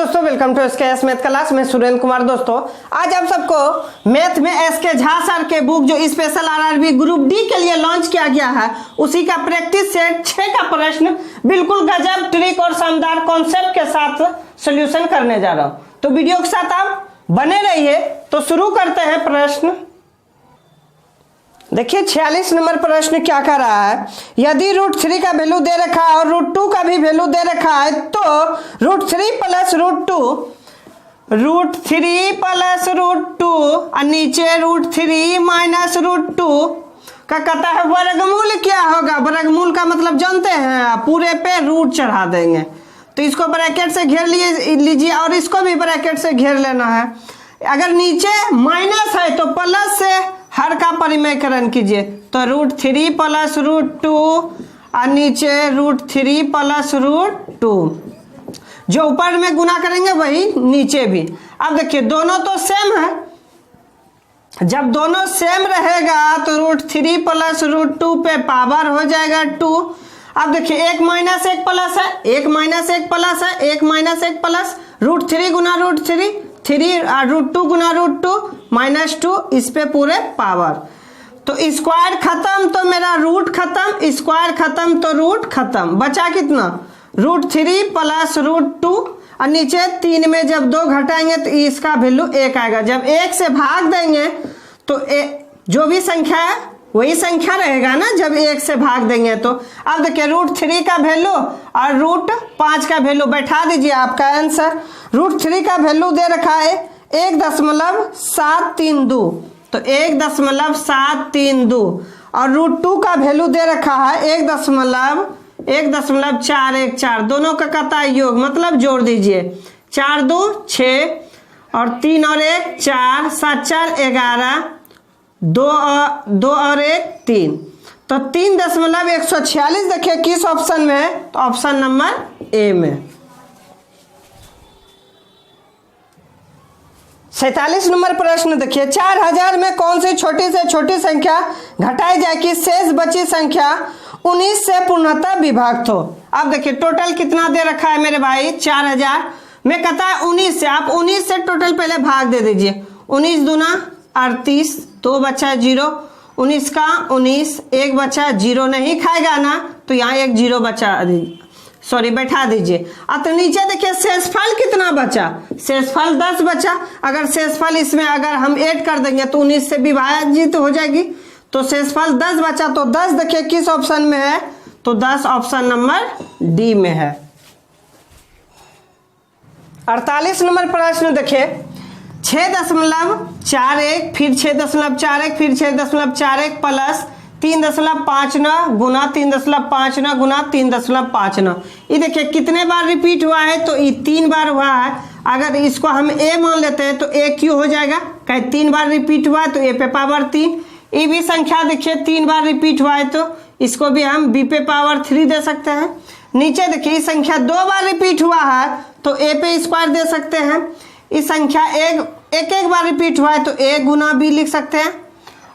दोस्तों, welcome to S K math class में सुरेंद्र कुमार। दोस्तों आज आप सबको मैथ में एसके झा सर के बुक जो स्पेशल आरआरबी ग्रुप डी के लिए लॉन्च किया गया है उसी का प्रैक्टिस सेट 6 का प्रश्न बिल्कुल गजब ट्रिक और शानदार कॉन्सेप्ट के साथ सोल्यूशन करने जा रहा हूं। तो वीडियो के साथ आप बने रहिए। तो शुरू करते हैं प्रश्न। देखिए 46 नंबर प्रश्न क्या कर रहा है। यदि √3 का वैल्यू दे रखा है और √2 का भी वैल्यू दे रखा है तो √3 प्लस √2 और नीचे √3 माइनस √2 का कहता है वर्गमूल क्या होगा। वर्गमूल का मतलब जानते हैं, पूरे पे रूट चढ़ा देंगे। तो इसको ब्रैकेट से घेर लीजिए और इसको भी ब्रैकेट से घेर लेना है। अगर नीचे माइनस है तो प्लस से हर का परिमेयकरण कीजिए। तो √3 प्लस √2 और नीचे √3 प्लस √2, जो ऊपर में गुना करेंगे वही नीचे भी। अब देखिए दोनों तो सेम है, जब दोनों सेम रहेगा तो √3 प्लस √2 पे पावर हो जाएगा 2। अब देखिए एक माइनस एक प्लस है, एक माइनस एक प्लस है, एक माइनस एक प्लस, √3 गुना √3 3 √2 गुना √2 माइनस 2, इस पे पूरे पावर। तो स्क्वायर खत्म तो मेरा रूट खत्म, स्क्वायर खत्म तो रूट खत्म। बचा कितना √3 प्लस √2 और नीचे 3 में जब 2 घटाएंगे तो इसका वैल्यू 1 आएगा। जब 1 से भाग देंगे तो जो भी संख्या है वही संख्या रहेगा ना, जब 1 से भाग देंगे तो। अब देखिए √3 का वैल्यू और √5 का वैल्यू बैठा दीजिए, आपका आंसर। √3 का वैल्यू दे रखा है 1.732, तो 1.732 और √2 का वैल्यू दे रखा है 1.414। दोनों का कहता है योग, मतलब जोड़ दीजिए। 4 2 6 और 3 और 1 4, 7 4 11, 2 और 1 3, तो 3.146 देखिए किस ऑप्शन में है, तो ऑप्शन नंबर ए में। 47 नंबर प्रश्न देखिए 4000 में कौन सी छोटी से छोटी संख्या घटाई जाए कि शेष बची संख्या 19 से पूर्णतः विभाजित हो। अब देखिए टोटल कितना दे रखा है मेरे भाई, 4000 में कहता है 19 से। आप 19 से टोटल पहले भाग दे दीजिए। 19 दूना 38, 2 बचा 0, 19 का 19, 1 बचा 0 नहीं खाएगा ना, तो यहाँ एक 0 बचा बैठा दीजिए। अब तो नीचे देखिए शेषफल कितना बचा, शेषफल 10 बचा। अगर शेषफल इसमें अगर हम ऐड कर देंगे तो 19 से विभाजित हो जाएगी, तो शेषफल 10 बचा। तो 10 देखिए किस ऑप्शन में है, तो 10 ऑप्शन नंबर डी में है। 48 नंबर प्रश्न देखिए 6.41 फिर 6.41 फिर 6.41 प्लस 3.59 गुना 3.59 गुना 3.59। ये देखिए कितने बार रिपीट हुआ है, तो ये 3 बार हुआ है। अगर इसको हम a मान लेते हैं तो a क्यों हो जाएगा, कहीं 3 बार रिपीट हुआ है तो a पे पावर 3। ये भी संख्या देखिए 3 बार रिपीट हुआ है तो इसको भी हम b पे पावर 3 दे सकते हैं। नीचे देखिए इस संख्या 2 बार रिपीट हुआ है तो a पे स्क्वायर दे सकते हैं। इस संख्या एक बार रिपीट हुआ है तो a गुना b लिख सकते हैं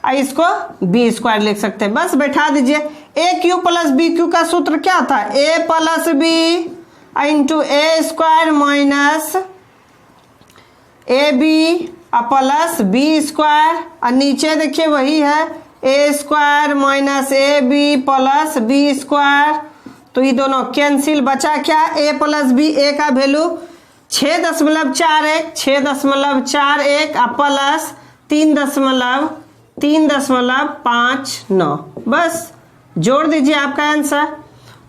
और इसको b स्क्वायर लिख सकते हैं। बस बैठा दीजिए। a³ प्लस b³ का सूत्र क्या था, a plus b into a square minus ab plus b square, और नीचे देखिए वही है a square minus ab plus b square. तो ये दोनों कैंसिल, बचा क्या a प्लस b, a का वैल्यू 6.41 प्लस 3.59, बस जोड़ दीजिए आपका आंसर।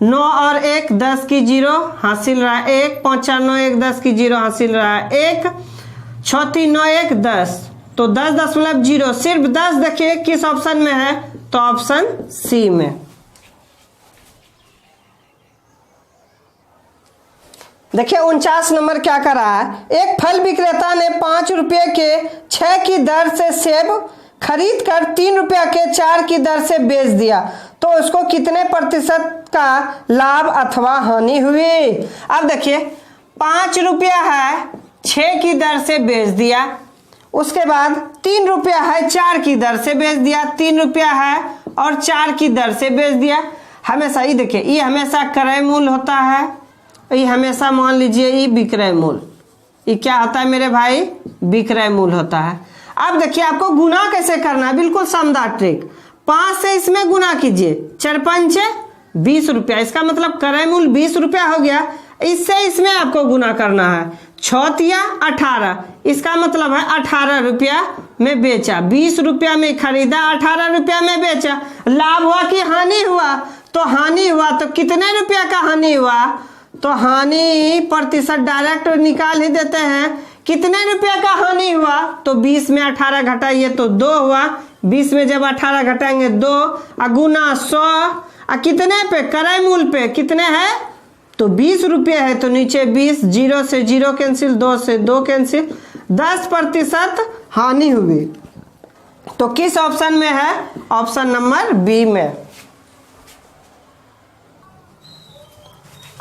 9 और 1 10 की 0 हासिल रहा 1, 5 4 9 1 10 की 0 हासिल रहा 1, 6 3 9 1 10, तो 10.0। सिर्फ 10 देखिए किस ऑप्शन में है, तो ऑप्शन सी में। देखिए 49 नंबर क्या कर रहा है। एक फल विक्रेता ने 5 रुपये के 6 की दर से सेब खरीद कर 3 रुपया के 4 की दर से बेच दिया, तो उसको कितने प्रतिशत का लाभ अथवा हानि हुई। अब देखिए 5 रुपया है, 6 की दर से बेच दिया, उसके बाद 3 रुपया है, 4 की दर से बेच दिया, 3 रुपया है और 4 की दर से बेच दिया। हमेशा ये देखिए, ये हमेशा क्रय मूल्य होता है, ये हमेशा मान लीजिए ये विक्रय मूल्य, ये क्या होता है मेरे भाई? विक्रय मूल्य होता है। अब देखिए आपको गुना कैसे करना है, बिल्कुल शानदार ट्रिक। 5 से इसमें गुना कीजिए, 4 5 20 रुपया, इसका मतलब क्रय मूल्य 20 रुपया हो गया। इससे इसमें आपको गुना करना है, 6 तिया 18, इसका मतलब है 18 रुपया में बेचा। 20 रुपया में खरीदा, 18 रुपया में बेचा। लाभ हुआ कि हानि हुआ? तो हानि हुआ। तो कितने रुपया का हानि हुआ? तो हानि प्रतिशत डायरेक्ट निकाल ही देते हैं। कितने रुपया का हानि हुआ? तो 20 में 18 घटाइए तो 2 हुआ। 20 में जब 18 घटाएंगे 2, गुना 100, कितने पे? क्रय मूल्य पे कितने है? तो 20 रुपये है, तो नीचे 20, 0 से 0 कैंसिल, 2 से 2 कैंसिल, 10% हानि हुई। तो किस ऑप्शन में है? ऑप्शन नंबर बी में।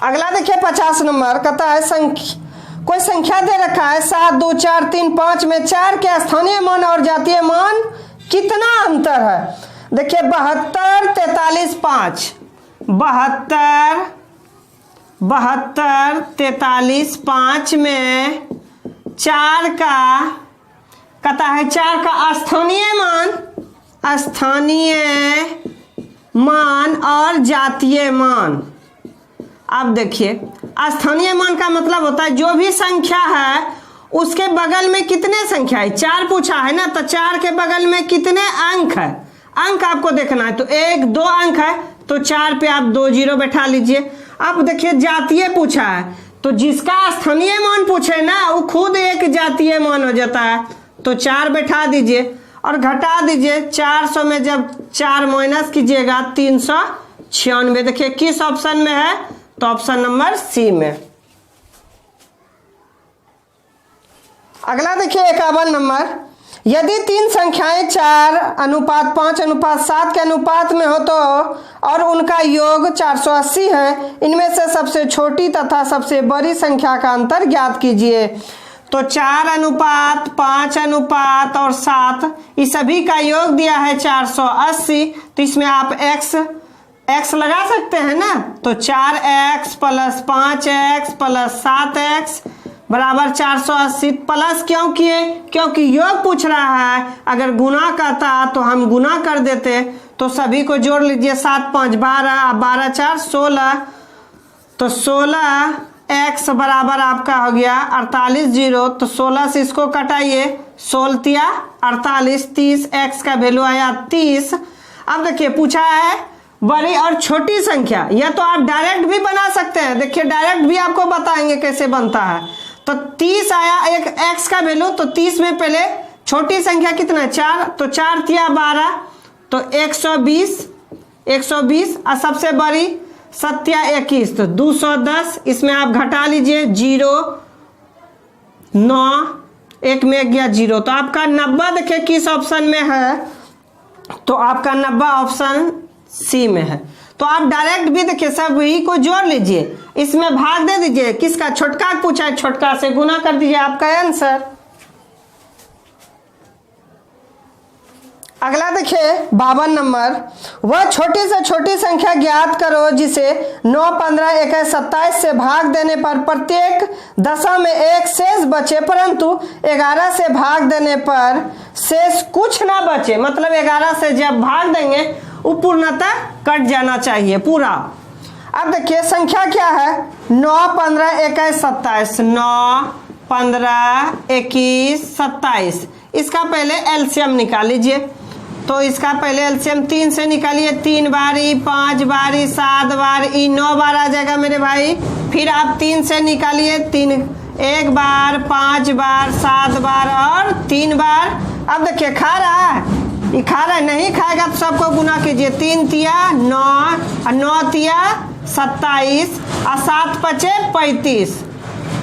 अगला देखिए 50 नंबर, कहता है कोई संख्या दे रखा है 7 2 4 3 5 में 4 के स्थानीय मान और जातीय मान कितना अंतर है? देखिए 72 43 5, 72 43 5 में 4 का कहता है 4 का स्थानीय मान और जातीय मान। अब देखिए स्थानीय मान का मतलब होता है जो भी संख्या है उसके बगल में कितने संख्या है। 4 पूछा है ना, तो 4 के बगल में कितने अंक है, अंक आपको देखना है। तो 1 2 अंक है, तो 4 पे आप 2 0 बैठा लीजिए। अब देखिए जातीय पूछा है, तो जिसका स्थानीय मान पूछे ना वो खुद एक जातीय मान हो जाता है। तो 4 बैठा दीजिए और घटा दीजिए। 400 में जब 4 माइनस कीजिएगा 396। देखिए किस ऑप्शन में है? तो ऑप्शन नंबर सी में। अगला देखिए 51 नंबर, यदि 3 संख्याएं 4:5:7 के अनुपात में हो तो और उनका योग 480 है, इनमें से सबसे छोटी तथा सबसे बड़ी संख्या का अंतर ज्ञात कीजिए। तो 4:5 और 7 इस सभी का योग दिया है 480। तो इसमें आप x लगा सकते हैं ना। तो 4x + 5x + 7x बराबर 480। प्लस क्यों किए? क्योंकि योग पूछ रहा है। अगर गुना करता तो हम गुना कर देते। तो सभी को जोड़ लीजिए, 7 5 12, 12 4 16। तो 16x बराबर आपका हो गया 48 0। तो 16 से इसको कटाइए, 16 तिया 48, 30, x का वैल्यू आया 30। अब देखिए पूछा है बड़ी और छोटी संख्या, या तो आप डायरेक्ट भी बना सकते हैं। देखिए डायरेक्ट भी आपको बताएंगे कैसे बनता है। तो 30 आया एक x का वैल्यू, तो 30 में पहले छोटी संख्या कितना है? 4, तो 4 तिया 12, तो 120 और सबसे बड़ी 7 तिया 21, तो 210। इसमें आप घटा लीजिए 0 9, 1 में गया 0। तो आपका 90 देखिए किस ऑप्शन में है? तो आपका 90 ऑप्शन सी में है। तो आप डायरेक्ट भी देखिए सभी को जोड़ लीजिए, इसमें भाग दे दीजिए। किसका? छोटका पूछा है, छोटका से गुना कर दीजिए, आपका आंसर। अगला देखिए 52 नंबर, वह छोटी से छोटी संख्या ज्ञात करो जिसे 9 15 21 27 से भाग देने पर प्रत्येक दशा में 1 शेष बचे, परंतु 11 से भाग देने पर शेष कुछ ना बचे। मतलब 11 से जब भाग देंगे वो पूर्णतः कट जाना चाहिए पूरा। अब देखिए संख्या क्या है? 9 15 21 27, 9 15 21 27। इसका पहले एलसीएम निकाल लीजिए। तो इसका पहले एलसीएम 3 से निकालिए, 3 बारी 5 बारी 7 बार 9 बार आ जाएगा मेरे भाई। फिर आप 3 से निकालिए, 3 1 बार 5 बार 7 बार और 3 बार। अब देखिए खा रहा है, ये खा रहा है, नहीं खाएगा तो सबको गुना कीजिए। 3 तिया 9, 9 तिया 27 और 7 पचे 35।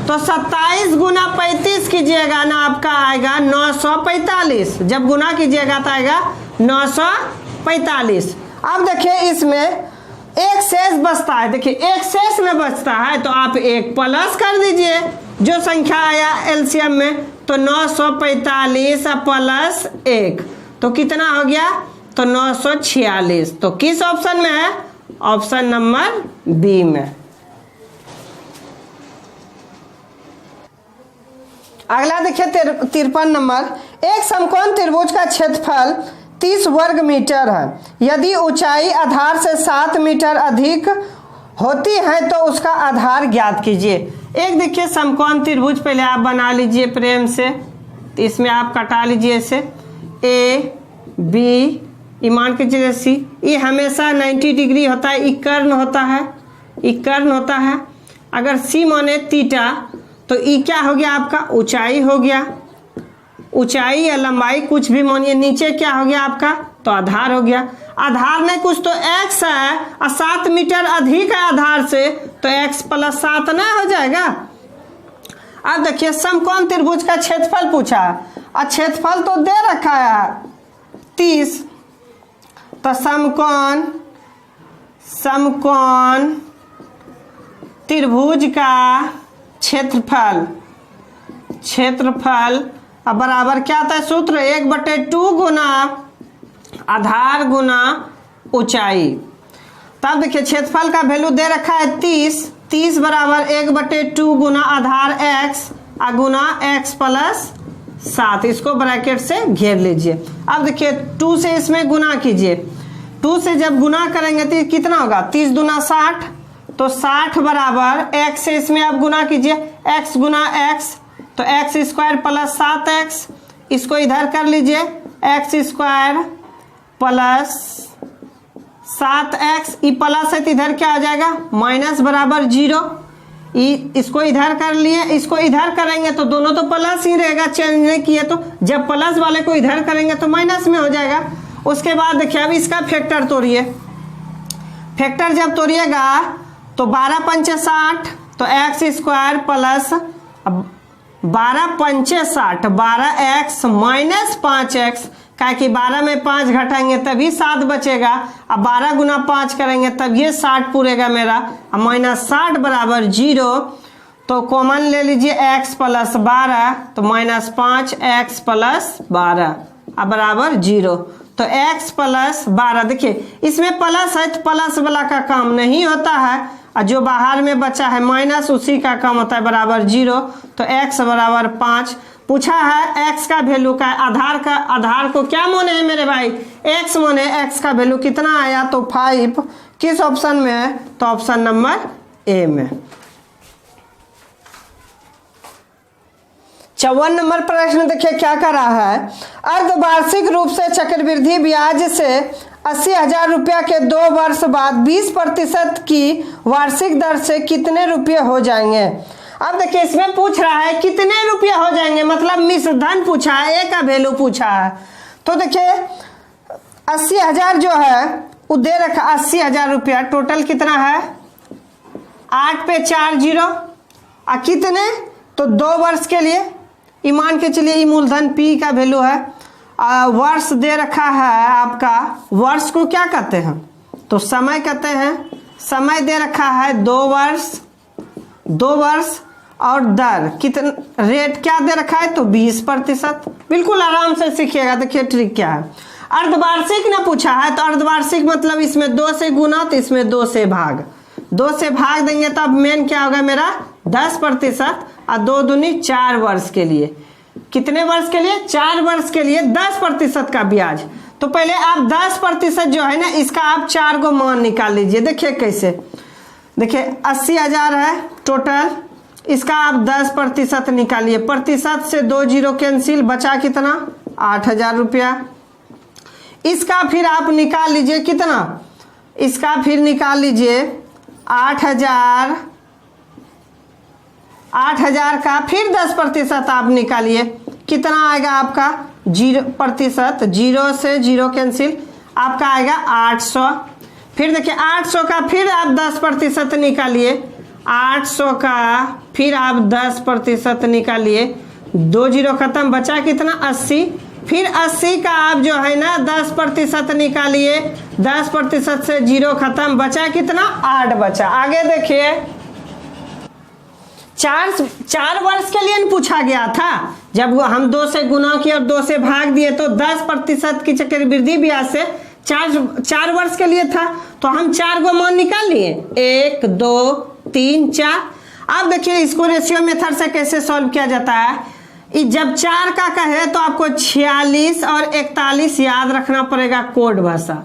तो 27 गुना 35 कीजिएगा ना, आपका आएगा 945। जब गुना कीजिएगा तो आएगा 945। अब देखिए इसमें एक शेष बचता है। देखिए एक शेष न बचता है तो आप एक प्लस कर दीजिए जो संख्या आया एलसीएम में। तो 945 प्लस 1 तो कितना हो गया? तो 946। तो किस ऑप्शन में है? ऑप्शन नंबर बी में। अगला देखिए 53 नंबर, एक समकोण त्रिभुज का क्षेत्रफल 30 वर्ग मीटर है, यदि ऊंचाई आधार से 7 मीटर अधिक होती है तो उसका आधार ज्ञात कीजिए। एक देखिए समकोण त्रिभुज पहले आप बना लीजिए प्रेम से, तो इसमें आप कटा लीजिए ऐसे ए बी, मान के चलिए सी। ये हमेशा 90 डिग्री होता है, ई कर्ण होता है, ई कर्ण होता है। अगर सी माने थीटा तो ई क्या हो गया आपका ऊंचाई हो गया, ऊंचाई या लंबाई कुछ भी मानिए। नीचे क्या हो गया आपका, तो आधार हो गया। आधार नहीं कुछ तो x है और 7 मीटर अधिक है आधार से, तो x + 7 ना हो जाएगा। अब देखिए समकोण त्रिभुज का क्षेत्रफल पूछा और क्षेत्रफल तो दे रखा है 30, तो समकोण त्रिभुज का क्षेत्रफल अब बराबर क्या आता है सूत्र, 1/2 गुना आधार गुना ऊंचाई। तब देखिए क्षेत्रफल का वैल्यू दे रखा है 30 बराबर 1/2 गुना आधार x गुना x + 7, इसको ब्रैकेट से घेर लीजिए। अब देखिए 2 से इसमें गुना कीजिए, 2 से जब गुना करेंगे तो कितना होगा, 30 दूना 60, तो 60 बराबर x से इसमें आप गुना कीजिए, x गुना x, तो x² + 7x, इसको इधर कर लीजिए, x² + 7x, ई प्लस है तो इधर क्या आ जाएगा माइनस बराबर 0, इसको इधर कर लिए, इसको इधर करेंगे तो दोनों तो प्लस ही रहेगा, चेंज नहीं किए तो। जब प्लस वाले को इधर करेंगे तो माइनस में हो जाएगा। उसके बाद देखिए अब इसका फैक्टर तोड़िए, फैक्टर जब तोड़िएगा तो 12 × 5 = 60, तो x² + 12 × 5 = 60, 12x - 5x, क्या कि 12 में 5 घटाएंगे तभी 7 बचेगा, अब 12 गुना 5 करेंगे तब ये 60 पूरेगा मेरा, अब -60 बराबर 0, तो कॉमन ले लीजिए x + 12, तो -5x + 12 अब बराबर 0, तो x + 12। देखिए इसमें प्लस है तो प्लस वाला का काम नहीं होता है, और जो बाहर में बचा है माइनस उसी का काम होता है, बराबर 0, तो x बराबर 5। पूछा है x का वैल्यू का, आधार को क्या माने है मेरे भाई, x माने, x का वैल्यू कितना आया, तो 5। किस ऑप्शन में है, तो ऑप्शन नंबर ए में। 54 नंबर प्रश्न देखिए क्या कर रहा है, अर्धवार्षिक रूप से चक्रवृद्धि ब्याज से 80,000 रुपया के 2 वर्ष बाद 20% की वार्षिक दर से कितने रुपये हो जाएंगे। अब देखिए इसमें पूछ रहा है कितने रुपये हो जाएंगे, मतलब मिश्र धन पूछा है, ए का वैल्यू पूछा है। तो देखिए 80,000 जो है वो दे रखा 80,000 रुपया, टोटल कितना है 8 पे 4 0, और कितने, तो 2 वर्ष के लिए, ईमान के चलिए ये मूलधन P का वैल्यू है। वर्ष दे रखा है आपका, वर्ष को क्या कहते हैं, तो समय कहते हैं, समय दे रखा है 2 वर्ष, और दर कितना, रेट क्या दे रखा है, तो 20%। बिल्कुल आराम से सीखिएगा। देखिए ट्रिक क्या है, अर्धवार्षिक ना पूछा है, तो अर्धवार्षिक मतलब इसमें 2 से गुना, तो इसमें 2 से भाग, 2 से भाग देंगे तब मेन क्या होगा मेरा 10%, और 2 दूनी 4 वर्ष के लिए, कितने वर्ष के लिए, 4 वर्ष के लिए 10% का ब्याज। तो पहले आप 10% जो है ना, इसका आप 4 को मान निकाल लीजिए। देखिए कैसे, देखिए 80,000 है टोटल, इसका आप 10% निकालिए, प्रतिशत से 2 0 कैंसिल, बचा कितना 8,000 रुपया। इसका फिर आप निकाल लीजिए कितना, इसका फिर निकाल लीजिए 8,000 का फिर 10% आप निकालिए, कितना आएगा आपका 0%, 0 से 0 कैंसिल, आपका आएगा 800। फिर देखिए 800 का फिर आप 10% निकालिए, 800 का फिर आप 10% निकालिए, 2 0 खत्म, बचा कितना 80। फिर 80 का आप जो है ना 10% निकालिए, 10% से 0 खत्म, बचा कितना 8 बचा। आगे देखिए 4 वर्ष के लिए पूछा गया था, जब हम 2 से गुना किए और 2 से भाग दिए, तो 10% की चक्रवृद्धि ब्याज से 4 वर्ष के लिए था, तो हम 4 को मान निकाल लिए, 1 2 3 4। अब देखिए इसको रेशियो मेथड से कैसे सॉल्व किया जाता है, जब 4 का कहे तो आपको 46 और 41 याद रखना पड़ेगा कोड भाषा।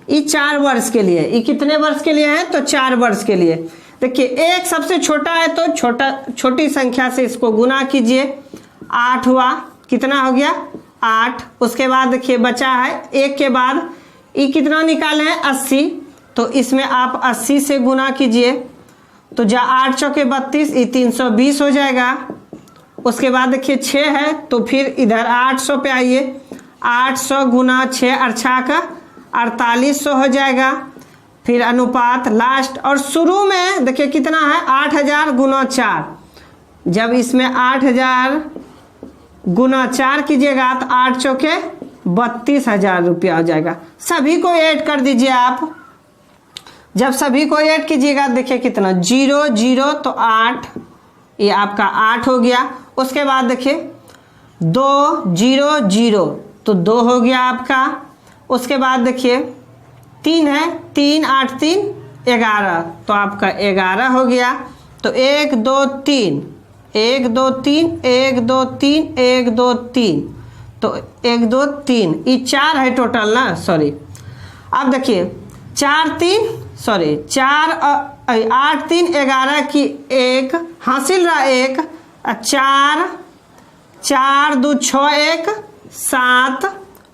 ये 4 वर्ष के लिए, ये कितने वर्ष के लिए है तो 4 वर्ष के लिए। देखिए एक सबसे छोटा है तो छोटी संख्या से इसको गुना कीजिए, 8 हुआ, कितना हो गया 8। उसके बाद देखिए बचा है 1 के बाद ये कितना निकाले हैं 80, तो इसमें आप 80 से गुना कीजिए तो 8 चौके 32, ये 320 हो जाएगा। उसके बाद देखिए 6 है तो फिर इधर 800 पे आइए, 800 गुना 6 अरछा का 4800 हो जाएगा। फिर अनुपात लास्ट और शुरू में देखिए कितना है 8000 गुना 4। जब इसमें 8000 गुना 4 कीजिएगा तो 8 चौके 32,000 रुपया हो जाएगा। सभी को ऐड कर दीजिए आप। जब सभी को ऐड कीजिएगा देखिए कितना 0 0 तो 8, ये आपका 8 हो गया। उसके बाद देखिए 2 0 0 तो 2 हो गया आपका। उसके बाद देखिए 3 है, 3 8 3 11 तो आपका 11 हो गया। तो 1 2 3 1 2 3 1 2 3 1 2 3 तो 1 2 3 ये 4 है टोटल ना, सॉरी। अब देखिए 4 3 सॉरी 4 8 3 11 की 1 हासिल रहा 1, 4 4 2 6 1 7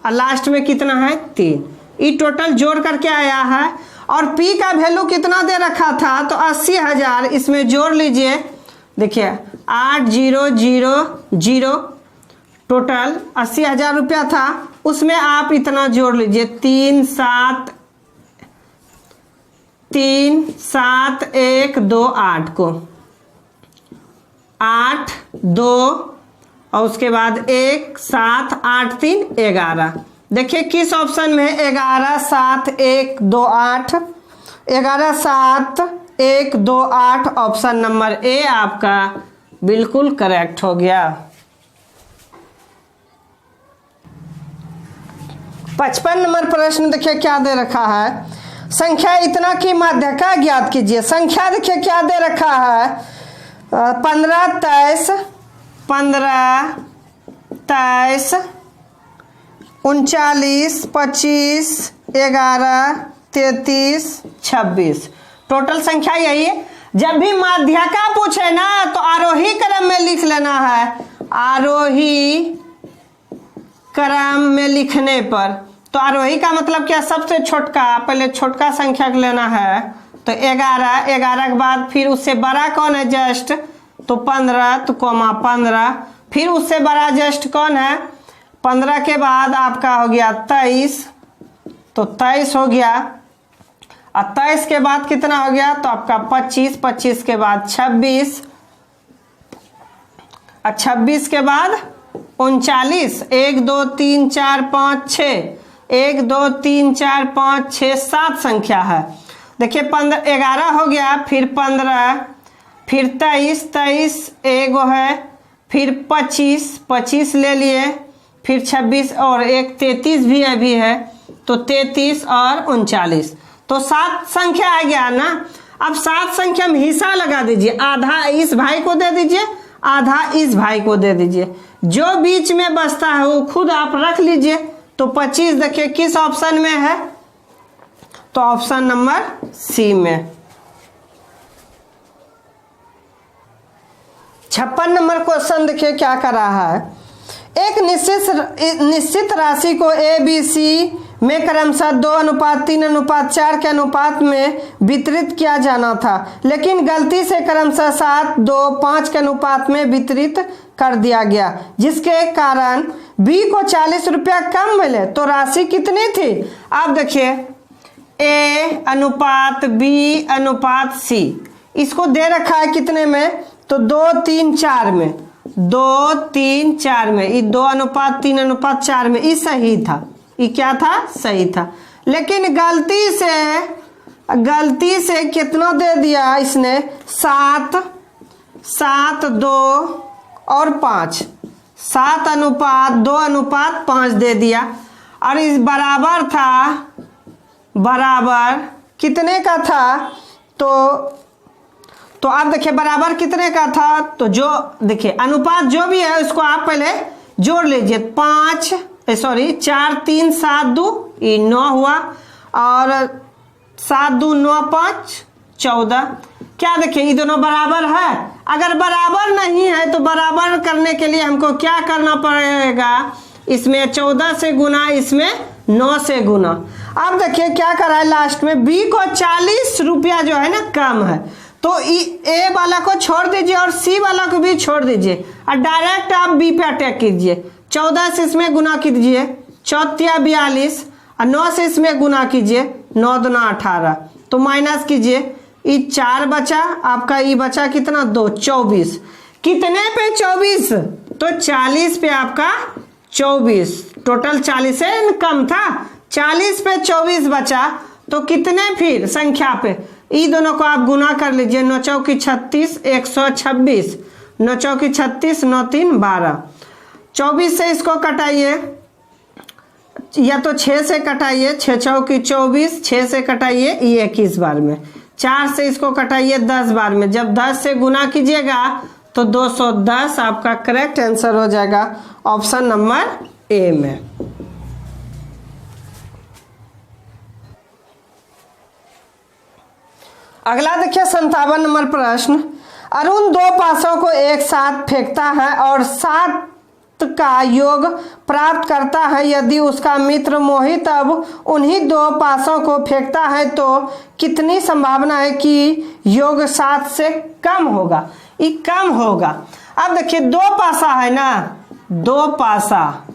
और लास्ट में कितना है 3। ये टोटल जोड़ करके आया है। और P का वैल्यू कितना दे रखा था तो 80,000, इसमें जोड़ लीजिए। देखिए 8 0 0 0 टोटल 80,000 रुपया था, उसमें आप इतना जोड़ लीजिए 3 7 1 2 8 को 8 2 और उसके बाद 1 7 8 3 11। देखिए किस ऑप्शन में है 11 7 1 2 8, 11 7 1 2 8 ऑप्शन नंबर ए आपका बिल्कुल करेक्ट हो गया। 55 नंबर प्रश्न देखिए क्या दे रखा है, संख्या इतना की माध्यका ज्ञात कीजिए। संख्या देखिए क्या दे रखा है 15 23 39 39 25 11 33 26 टोटल संख्या यही है। जब भी माध्यका पूछे ना तो आरोही क्रम में लिख लेना है। आरोही क्रम में लिखने पर तो आरोही का मतलब क्या, सबसे छोटका, पहले छोटका संख्या लेना है तो 11 के बाद फिर उससे बड़ा कौन है जस्ट तो 15 तो कॉमा 15, फिर उससे बड़ा जस्ट कौन है 15 के बाद आपका हो गया 23 तो 23 हो गया। और 23 के बाद कितना हो गया तो आपका 25, 25 के बाद 26 और 26 के बाद 39, 1 2 3 4 5 6 1 2 3 4 5 6 7 संख्या है। देखिए 11 हो गया, फिर 15, फिर 23 23 एक है, फिर 25 25 ले लिए, फिर 26 और एक 33 भी अभी है तो 33 और 39 तो 7 संख्या आ गया ना। अब 7 संख्या में हिस्सा लगा दीजिए, आधा इस भाई को दे दीजिए, आधा इस भाई को दे दीजिए, जो बीच में बचता है वो खुद आप रख लीजिए। तो 25 देखिए किस ऑप्शन में है तो ऑप्शन नंबर सी में। 56 नंबर क्वेश्चन देखिए क्या कर रहा है, एक निश्चित राशि को ए बी सी में क्रमशः 2:3:4 के अनुपात में वितरित किया जाना था, लेकिन गलती से क्रमशः 7:2:5 के अनुपात में वितरित कर दिया गया, जिसके कारण बी को 40 रुपया कम मिले तो राशि कितनी थी। आप देखिए ए अनुपात बी अनुपात सी, इसको दे रखा है कितने में तो 2:3:4 में, 2:3:4 में, ये 2:3:4 में, ये सही था, ये क्या था सही था। लेकिन गलती से कितना दे दिया इसने 7 7 2 और 5, 7:2:5 दे दिया। और इस बराबर था, बराबर कितने का था तो आप देखिए बराबर कितने का था, तो जो देखिए अनुपात जो भी है उसको आप पहले जोड़ लीजिए। 4 3 7 2 ये 9 हुआ, और 7 2 9 5 14। क्या देखिए ये दोनों बराबर है। अगर बराबर नहीं है तो बराबर करने के लिए हमको क्या करना पड़ेगा, इसमें 14 से गुना, इसमें 9 से गुना। अब देखिए क्या करा है लास्ट में, बी को 40 रुपया जो है ना कम है, तो ए वाला को छोड़ दीजिए और सी वाला को भी छोड़ दीजिए और डायरेक्ट आप बी पे अटैक कीजिए। 14 से इसमें गुना कीजिए, 4 42, और 9 से इसमें गुना कीजिए, 9 दूना 18, तो माइनस कीजिए, ये 4 बचा आपका, ये बचा कितना 2 24। कितने पे 24, तो 40 पे आपका 24, टोटल 40 से कम था, 40 पे 24 बचा, तो कितने फिर संख्या पे, ये दोनों को आप गुना कर लीजिए। 9 चौकी 36 126, 9 चौकी 36, 9 3 12, 24 से इसको कटाइए, या तो 6 से कटाइए, 6 चौकी 24, 6 से कटाइए ये 21 बार में, 4 से इसको कटाइए 10 बार में। जब 10 से गुना कीजिएगा तो 210 आपका करेक्ट आंसर हो जाएगा ऑप्शन नंबर ए में। अगला देखिए 57 नंबर प्रश्न। अरुण 2 पासों को एक साथ फेंकता है और 7 का योग प्राप्त करता है। यदि उसका मित्र मोहित अब उन्हीं 2 पासों को फेंकता है तो कितनी संभावना है कि योग 7 से कम होगा। ये कम होगा। अब देखिए 2 पासा है ना, 2 पासा,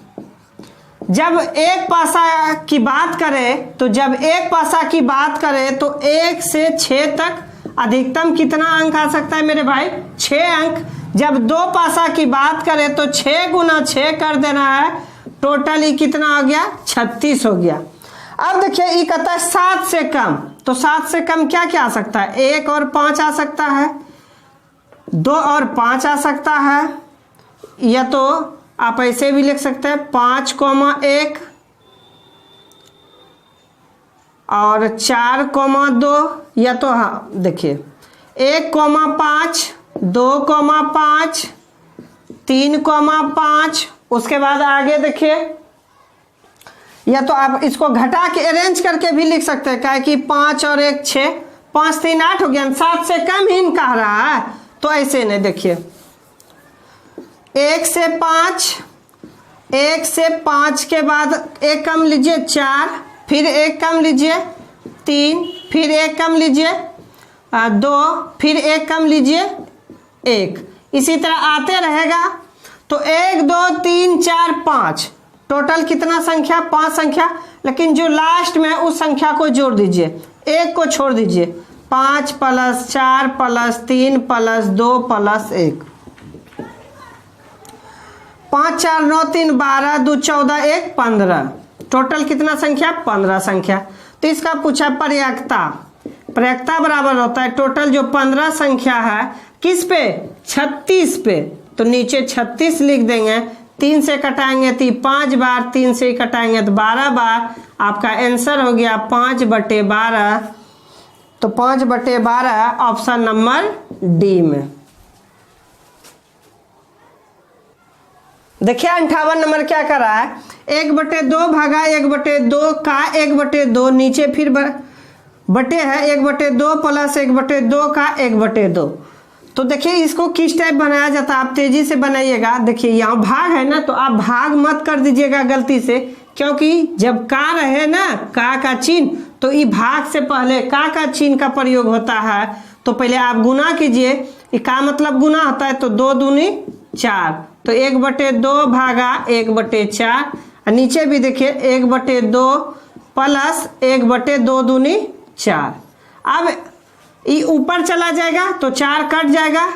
जब एक पासा की बात करें तो जब एक पासा की बात करें तो 1 से 6 तक अधिकतम कितना अंक आ सकता है मेरे भाई, 6 अंक। जब 2 पासा की बात करें तो 6 गुना 6 कर देना है, टोटल ये कितना हो गया 36 हो गया। अब देखिए ये कहता है 7 से कम, तो 7 से कम क्या क्या आ सकता है, 1 और 5 आ सकता है, 2 और 5 आ सकता है, या तो आप ऐसे भी लिख सकते हैं 5,1 और 4,2, या तो हाँ देखिए 1,5 2,5 3,5। उसके बाद आगे देखिए, या तो आप इसको घटा के अरेंज करके भी लिख सकते हैं, क्या कि 5 और 1 6, 5 3 8 हो गया, 7 से कम ही कह रहा है, तो ऐसे नहीं। देखिए 1 से 5, 1 से 5 के बाद 1 कम लीजिए 4, फिर 1 कम लीजिए 3, फिर 1 कम लीजिए 2, फिर 1 कम लीजिए 1, इसी तरह आते रहेगा। तो 1 2 3 4 5, टोटल कितना संख्या, 5 संख्या, लेकिन जो लास्ट में उस संख्या को जोड़ दीजिए, 1 को छोड़ दीजिए। 5 + 4 + 3 + 2 + 1, 5 4 9 3 12 2 14 1 15, टोटल कितना संख्या 15 संख्या। तो इसका पूछा प्रयेकता, प्रयेकता बराबर होता है टोटल जो 15 संख्या है किस पे, 36 पे, तो नीचे 36 लिख देंगे। 3 से कटाएंगे तो 5 बार, 3 से कटाएंगे तो 12 बार, आपका आंसर हो गया 5/12। तो 5/12 ऑप्शन नंबर डी में। देखिए 58 नंबर क्या कर रहा है, 1/2 भागा 1/2 का 1/2, नीचे फिर बटे है 1/2 + 1/2 का 1/2। तो देखिए इसको किस टाइप बनाया जाता है, आप तेजी से बनाइएगा। देखिए यहाँ भाग है ना, तो आप भाग मत कर दीजिएगा गलती से, क्योंकि जब का रहे ना का चिन्ह, तो ये भाग से पहले का चिन्ह का प्रयोग होता है। तो पहले आप गुना कीजिए, ये का मतलब गुना होता है, तो 2 दूनी 4, तो 1/2 भागा 1/4, और नीचे भी देखिए 1/2 + 1/2 दूनी 4। अब ये ऊपर चला जाएगा तो 4 कट जाएगा,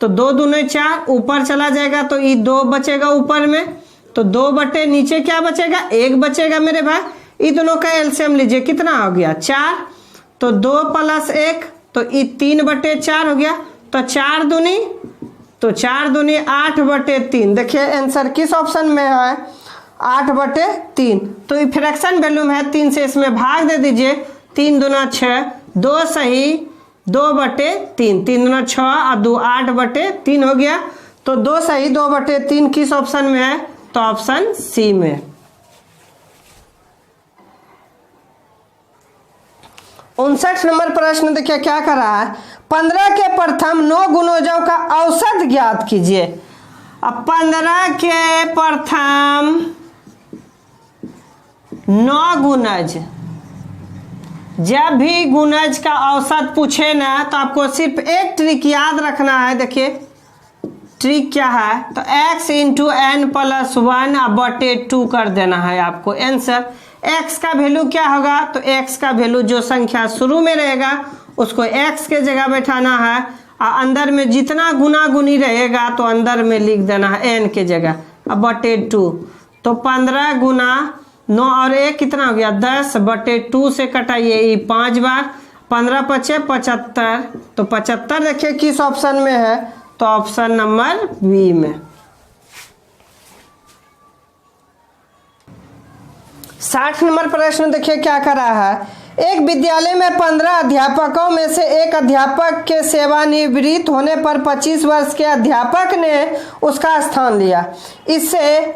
तो 2 दूनी 4, ऊपर चला जाएगा तो ये 2 बचेगा ऊपर में, तो 2 बटे नीचे क्या बचेगा, 1 बचेगा मेरे भाई। ये दोनों का एलसीएम लीजिए, कितना हो गया 4, तो 2 + 1, तो ये 3/4 हो गया, तो 4 दूनी, तो 4 दूनी 8/3। देखिए आंसर किस ऑप्शन में है, 8/3। तो ये फ्रैक्शन वैल्यू में है, 3 से इसमें भाग दे दीजिए, 3 दूना 6, 2 सही 2/3, 3 दूना 6 और 2 8/3 हो गया। तो 2 सही, 2/3 किस ऑप्शन में है? तो ऑप्शन सी में। 59 नंबर प्रश्न देखिए क्या कर रहा है। 15 के प्रथम 9 गुणोजों का औसत ज्ञात कीजिए। अब 15 के प्रथम 9 गुणज, जब भी गुणज का औसत पूछे ना तो आपको सिर्फ एक ट्रिक याद रखना है। देखिए ट्रिक क्या है, तो x इंटू एन प्लस 1/2 कर देना है आपको आंसर। x का वैल्यू क्या होगा, तो x का वैल्यू जो संख्या शुरू में रहेगा उसको x के जगह बैठाना है, और अंदर में जितना गुना गुनी रहेगा तो अंदर में लिख देना है n के जगह 2। तो 15 गुना 9 और 1 कितना हो गया 10/2 से कटाइए ये 5 बार, 15 × 5 = 75। तो 75 देखिए किस ऑप्शन में है, तो ऑप्शन नंबर बी में। 60 नंबर प्रश्न देखिए क्या कर रहा है। एक विद्यालय में 15 अध्यापकों में से एक अध्यापक के सेवानिवृत्त होने पर 25 वर्ष के अध्यापक ने उसका स्थान लिया। इससे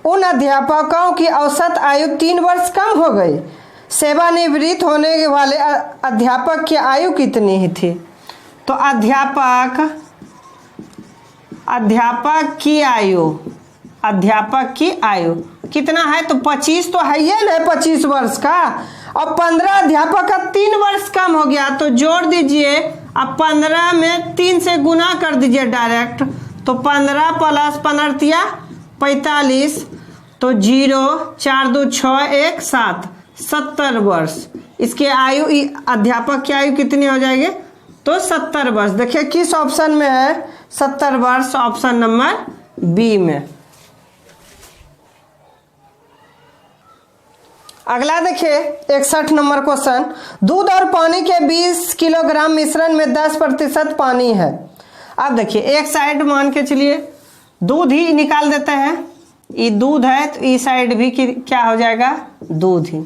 उन अध्यापकों की औसत आयु 3 वर्ष कम हो गई। सेवानिवृत्त होने वाले अध्यापक की आयु कितनी ही थी? तो अध्यापक की आयु कितना है, तो 25 तो है ही ना, 25 वर्ष का। और 15 अध्यापक का 3 वर्ष कम हो गया, तो जोड़ दीजिए। अब 15 में 3 से गुना कर दीजिए डायरेक्ट, तो 15 + 15 45, तो 0 4 2 6 1 7, 70 वर्ष। इसके आयु अध्यापक की आयु कितनी हो जाएगी, तो 70 वर्ष। देखिए किस ऑप्शन में है, 70 वर्ष, ऑप्शन नंबर बी में। अगला देखिए 61 नंबर क्वेश्चन। दूध और पानी के 20 किलोग्राम मिश्रण में 10% पानी है। अब देखिए एक साइड मान के चलिए दूध ही निकाल देते हैं, ये दूध है तो इस साइड भी क्या हो जाएगा, दूध ही।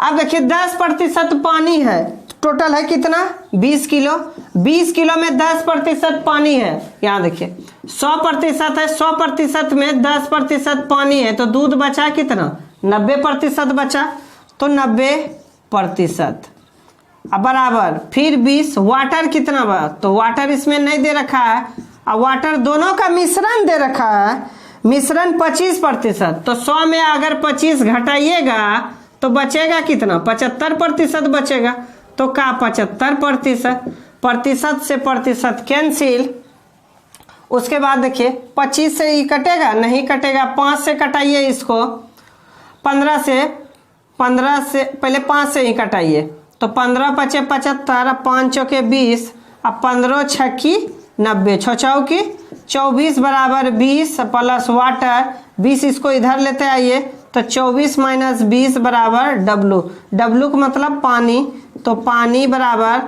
अब देखिए 10% पानी है, टोटल है कितना 20 किलो। 20 किलो में 10% पानी है, यहाँ देखिए 100% है, 100% में 10% पानी है, तो दूध बचा कितना 90% बचा, तो 90%। अब बराबर फिर 20, वाटर कितना बा, तो वाटर इसमें नहीं दे रखा है, और वाटर दोनों का मिश्रण दे रखा है, मिश्रण 25%। तो 100 में अगर 25 घटाइएगा तो बचेगा कितना 75% बचेगा, तो का 75%, प्रतिशत से प्रतिशत कैंसिल। उसके बाद देखिए 25 से ही कटेगा, नहीं कटेगा, 5 से कटाइए इसको, 15 से पहले 5 से ही कटाइए, तो 15 × 5 = 75, 5 चौके 20, अब 15 छक्की 90, 6 चौकी 24 बराबर 20 प्लस वाटर 20, इसको इधर लेते आइए, तो 24 - 20 बराबर W का मतलब पानी, तो पानी बराबर,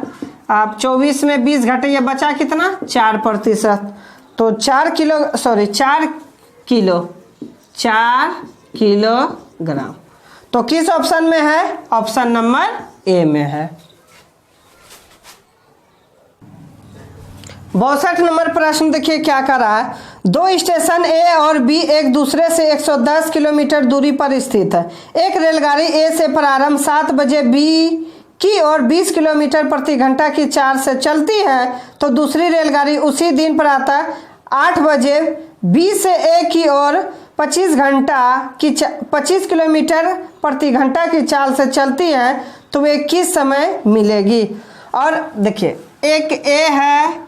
आप 24 में 20 घटाइए, बचा कितना 4%, तो 4 किलोग्राम। तो किस ऑप्शन में है, ऑप्शन नंबर ए में है। 62 नंबर प्रश्न देखिए क्या कर रहा है। 2 स्टेशन ए और बी एक दूसरे से 110 किलोमीटर दूरी पर स्थित है। एक रेलगाड़ी ए से प्रारंभ 7 बजे बी की ओर 20 किलोमीटर प्रति घंटा की चाल से चलती है, तो दूसरी रेलगाड़ी उसी दिन प्रातः 8 बजे बी से ए की ओर 25 किलोमीटर प्रति घंटा की चाल से चलती है, तो वे किस समय मिलेगी। और देखिए एक ए है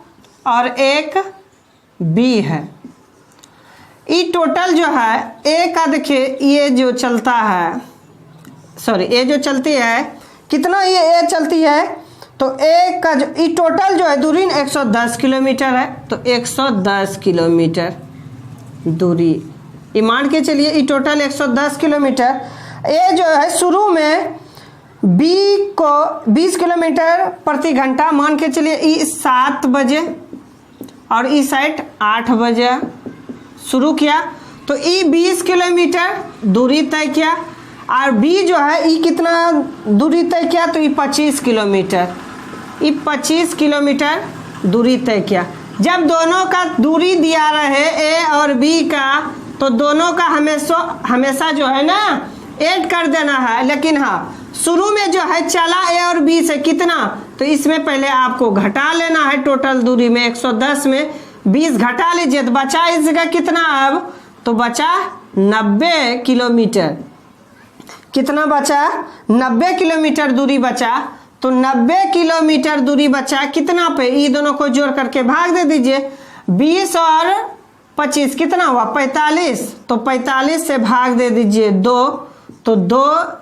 और एक बी है, ये टोटल जो है ए का देखिए ये जो चलता है, ए जो चलती है कितना, ये ए चलती है, तो ए का जो ये टोटल जो है दूरी 110 किलोमीटर है, तो 110 किलोमीटर दूरी ये मान के चलिए, ये टोटल 110 किलोमीटर। ए जो है शुरू में बी को 20 किलोमीटर प्रति घंटा मान के चलिए, ई 7 बजे और इस साइड 8 बजे शुरू किया, तो ई 20 किलोमीटर दूरी तय किया, और बी जो है ई कितना दूरी तय किया, तो ई 25 किलोमीटर। ये 25 किलोमीटर दूरी तय किया। जब दोनों का दूरी दिया रहे ए और बी का, तो दोनों का हमेशा जो है ना ऐड कर देना है। लेकिन हाँ, शुरू में जो है चला ए और बी से कितना, तो इसमें पहले आपको घटा लेना है। टोटल दूरी में 110 में 20 घटा लीजिए, तो बचा इस जगह कितना अब, तो बचा 90 किलोमीटर। कितना बचा, 90 किलोमीटर दूरी बचा। तो 90 किलोमीटर दूरी बचा कितना पे, ये दोनों को जोड़ करके भाग दे दीजिए। 20 और 25 कितना हुआ, 45। तो 45 से भाग दे दीजिए 2, तो 2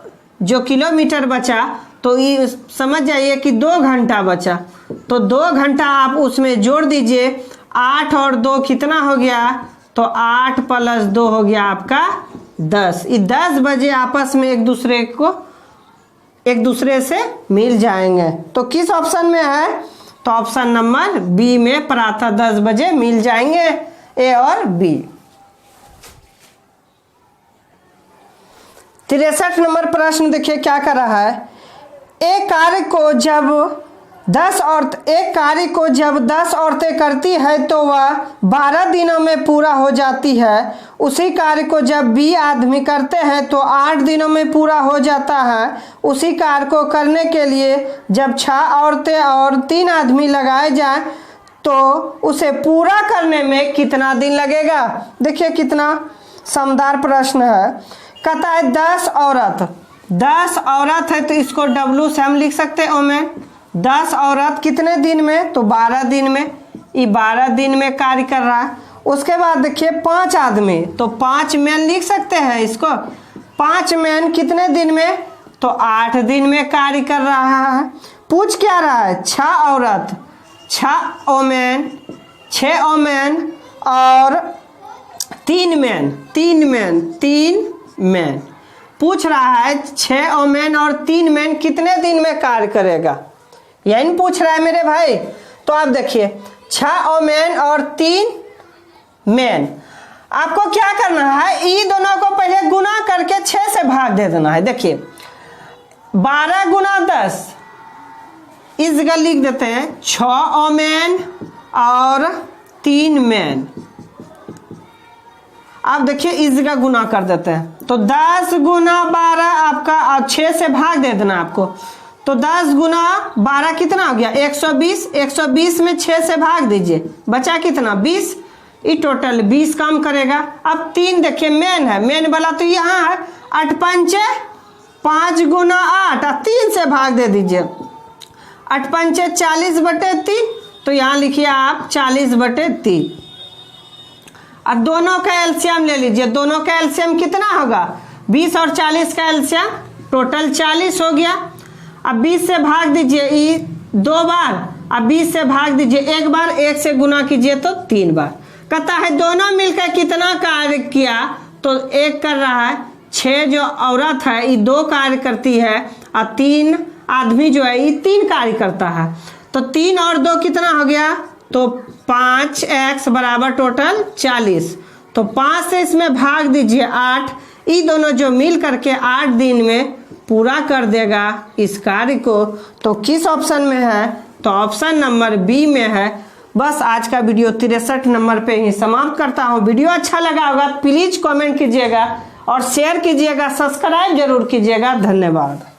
जो किलोमीटर बचा, तो ये समझ जाइए कि 2 घंटा बचा। तो 2 घंटा आप उसमें जोड़ दीजिए। 8 और 2 कितना हो गया, तो 8 + 2 हो गया आपका 10। ये 10 बजे आपस में एक दूसरे से मिल जाएंगे। तो किस ऑप्शन में है, तो ऑप्शन नंबर बी में प्रातः 10 बजे मिल जाएंगे ए और बी। 63 नंबर प्रश्न देखिए क्या कर रहा है। एक कार्य को जब 10 औरतें करती है तो वह 12 दिनों में पूरा हो जाती है। उसी कार्य को जब 20 आदमी करते हैं तो 8 दिनों में पूरा हो जाता है। उसी कार्य को करने के लिए जब 6 औरतें और 3 आदमी लगाए जाएं तो उसे पूरा करने में कितना दिन लगेगा। देखिए कितना शानदार प्रश्न है। कहता है 10 औरत है, तो इसको W से हम लिख सकते हैं ओमेन। 10 औरत कितने दिन में, तो 12 दिन में। ये 12 दिन में कार्य कर रहा है। उसके बाद देखिए 5 आदमी, तो 5 मैन लिख सकते हैं इसको। 5 मैन कितने दिन में, तो 8 दिन में कार्य कर रहा है। पूछ क्या रहा है, 6 औरत, 6 ओमेन और 3 मैन पूछ रहा है। 6 ओमेन और 3 मैन कितने दिन में कार्य करेगा, यही पूछ रहा है मेरे भाई। तो आप देखिए 6 ओमेन और 3 मैन, आपको क्या करना है, ये दोनों को पहले गुना करके 6 से भाग दे देना है। देखिए 12 गुना 10, इस जगह लिख देते हैं 6 ओमेन और 3 मैन। आप देखिए इस जगह गुना कर देते हैं, तो 10 गुना 12 आपका 6 से भाग दे देना आपको। तो 10 गुना 12 कितना हो गया, 120। 120 में 6 से भाग दीजिए, बचा कितना, 20। ये टोटल 20 काम करेगा। अब 3 देखिए मैन है, मैन वाला तो यहाँ है। 8 पंचे 5 गुना 8, 3 से भाग दे दीजिए। 8 पंचे 40/3, तो यहाँ लिखिए आप 40/3। और दोनों का एलसीएम ले लीजिए। दोनों का एलसीएम कितना होगा, 20 और 40 का एलसीएम टोटल 40 हो गया। अब 20 से भाग दीजिए, ये 2 बार। अब 20 से भाग दीजिए 1 बार, 1 से गुना कीजिए तो 3 बार। कहता है दोनों मिलकर कितना कार्य किया, तो 1 कर रहा है। 6 जो औरत है ये 2 कार्य करती है, और 3 आदमी जो है ये 3 कार्य करता है। तो 3 और 2 कितना हो गया, तो 5x बराबर टोटल 40। तो 5 से इसमें भाग दीजिए 8। ये दोनों जो मिल करके 8 दिन में पूरा कर देगा इस कार्य को। तो किस ऑप्शन में है, तो ऑप्शन नंबर बी में है। बस आज का वीडियो 63 नंबर पे ही समाप्त करता हूँ। वीडियो अच्छा लगा होगा प्लीज कमेंट कीजिएगा और शेयर कीजिएगा, सब्सक्राइब जरूर कीजिएगा। धन्यवाद।